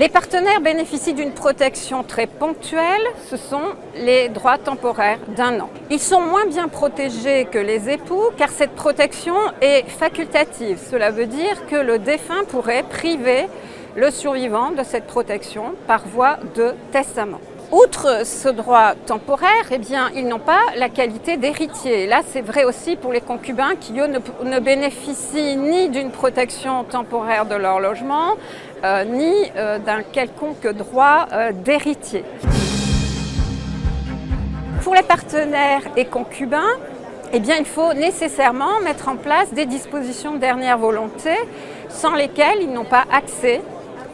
Les partenaires bénéficient d'une protection très ponctuelle, ce sont les droits temporaires d'1 an. Ils sont moins bien protégés que les époux car cette protection est facultative. Cela veut dire que le défunt pourrait priver le survivant de cette protection par voie de testament. Outre ce droit temporaire, ils n'ont pas la qualité d'héritier. Là, c'est vrai aussi pour les concubins qui, eux, ne bénéficient ni d'une protection temporaire de leur logement, ni d'un quelconque droit d'héritier. Pour les partenaires et concubins, il faut nécessairement mettre en place des dispositions de dernière volonté sans lesquelles ils n'ont pas accès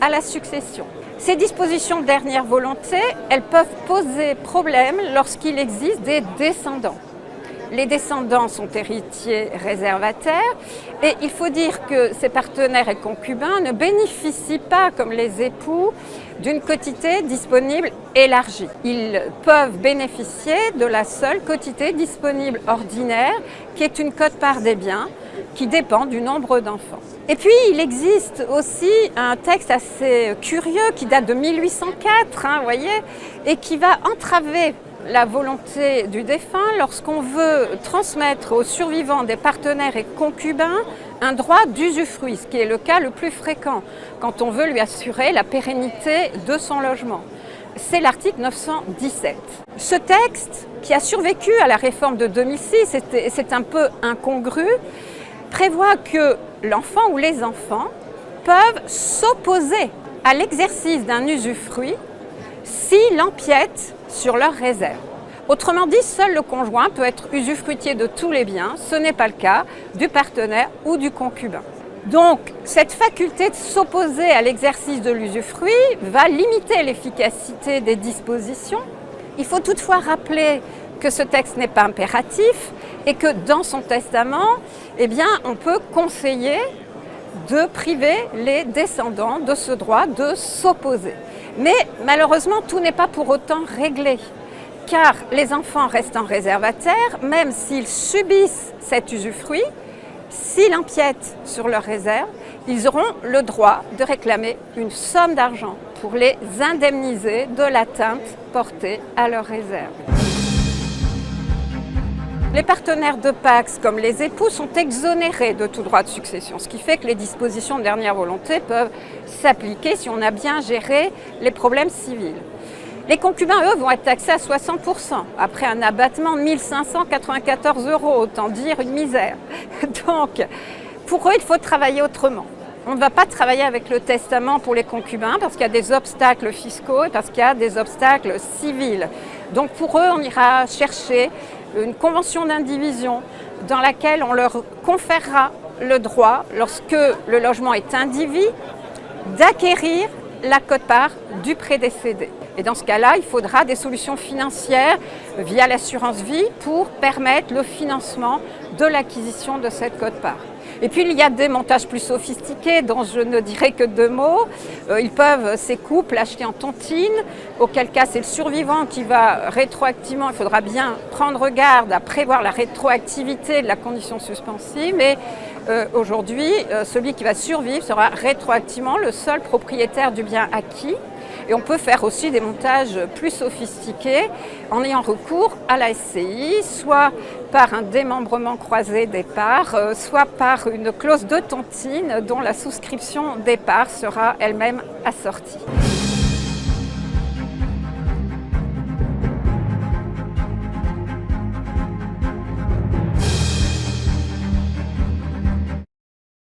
à la succession. Ces dispositions de dernière volonté, elles peuvent poser problème lorsqu'il existe des descendants. Les descendants sont héritiers réservataires et il faut dire que ces partenaires et concubins ne bénéficient pas, comme les époux, d'une quotité disponible élargie. Ils peuvent bénéficier de la seule quotité disponible ordinaire, qui est une quote-part des biens, qui dépend du nombre d'enfants. Et puis, il existe aussi un texte assez curieux qui date de 1804, voyez, et qui va entraver la volonté du défunt lorsqu'on veut transmettre aux survivants des partenaires et concubins un droit d'usufruit, ce qui est le cas le plus fréquent quand on veut lui assurer la pérennité de son logement. C'est l'article 917. Ce texte, qui a survécu à la réforme de 2006, c'est un peu incongru, prévoit que l'enfant ou les enfants peuvent s'opposer à l'exercice d'un usufruit s'il empiète sur leurs réserves. Autrement dit, seul le conjoint peut être usufruitier de tous les biens, ce n'est pas le cas du partenaire ou du concubin. Donc, cette faculté de s'opposer à l'exercice de l'usufruit va limiter l'efficacité des dispositions. Il faut toutefois rappeler que ce texte n'est pas impératif et que dans son testament, on peut conseiller de priver les descendants de ce droit de s'opposer. Mais malheureusement, tout n'est pas pour autant réglé, car les enfants restant réservataires, même s'ils subissent cet usufruit, s'ils empiètent sur leurs réserves, ils auront le droit de réclamer une somme d'argent pour les indemniser de l'atteinte portée à leurs réserves. Les partenaires de Pacs, comme les époux, sont exonérés de tout droit de succession, ce qui fait que les dispositions de dernière volonté peuvent s'appliquer si on a bien géré les problèmes civils. Les concubins, eux, vont être taxés à 60%, après un abattement de 1 594 €, autant dire une misère. Donc, pour eux, il faut travailler autrement. On ne va pas travailler avec le testament pour les concubins parce qu'il y a des obstacles fiscaux et parce qu'il y a des obstacles civils. Donc pour eux, on ira chercher une convention d'indivision dans laquelle on leur conférera le droit, lorsque le logement est indivis, d'acquérir la quote-part du prédécédé. Et dans ce cas-là, il faudra des solutions financières via l'assurance vie pour permettre le financement de l'acquisition de cette quote-part. Et puis il y a des montages plus sophistiqués dont je ne dirai que 2 mots. Ils peuvent, ces couples, acheter en tontine, auquel cas c'est le survivant qui va rétroactivement, il faudra bien prendre garde à prévoir la rétroactivité de la condition suspensive, mais aujourd'hui, celui qui va survivre sera rétroactivement le seul propriétaire du bien acquis. Et on peut faire aussi des montages plus sophistiqués en ayant recours à la SCI, soit par un démembrement croisé des parts, soit par une clause de tontine dont la souscription des parts sera elle-même assortie.